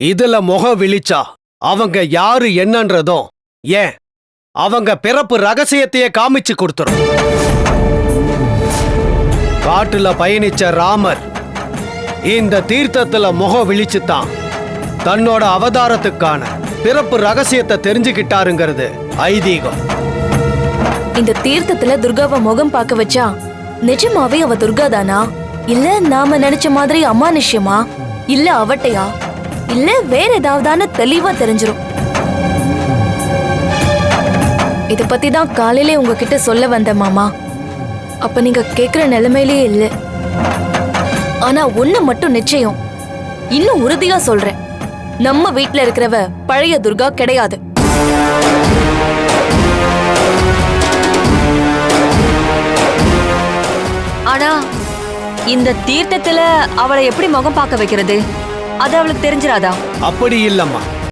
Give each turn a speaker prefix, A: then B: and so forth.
A: இதுல முகம் விழிச்சா அவங்க யாரு என்னன்றதும் ஏன் அவங்க பிறப்பு ரகசியத்தையே காமிச்சு கொடுத்துரும். காட்டுல பயணிச்ச ராமர் இந்த தீர்த்தத்துல முகம் விழிச்சுதான் தன்னோட அவதாரத்துக்கான பிறப்பு ரகசியத்தை தெரிஞ்சுக்கிட்டாருங்கிறது ஐதீகம்.
B: இந்த தீர்த்தத்துல துர்காவை முகம் பார்க்க வச்சா நிஜமாவே அவ துர்கா தானா, இல்ல நாம நினைச்ச மாதிரி அமானுஷ்யமா, இல்ல அவட்டையா, இல்ல வேற ஏதாவதான்னு தெளிவா தெரிஞ்சிரும். இத பத்தி தான் காலையிலே உங்ககிட்ட சொல்ல வந்த மாமா. அப்ப நீங்க கேக்குற நிலைமையிலேயே இல்ல. ஆனா ஒண்ணு மட்டும் நிச்சயம், இன்னும் உறுதியா சொல்றேன், நம்ம வீட்ல இருக்கிறவ பழைய துர்கா கிடையாது.
C: ஆனா இந்த தீர்த்தத்துல அவளை எப்படி முகம் பார்க்க வைக்கிறது? அது அவளுக்கு தெரிஞ்சிராதா?
A: அப்படி இல்லம்மா.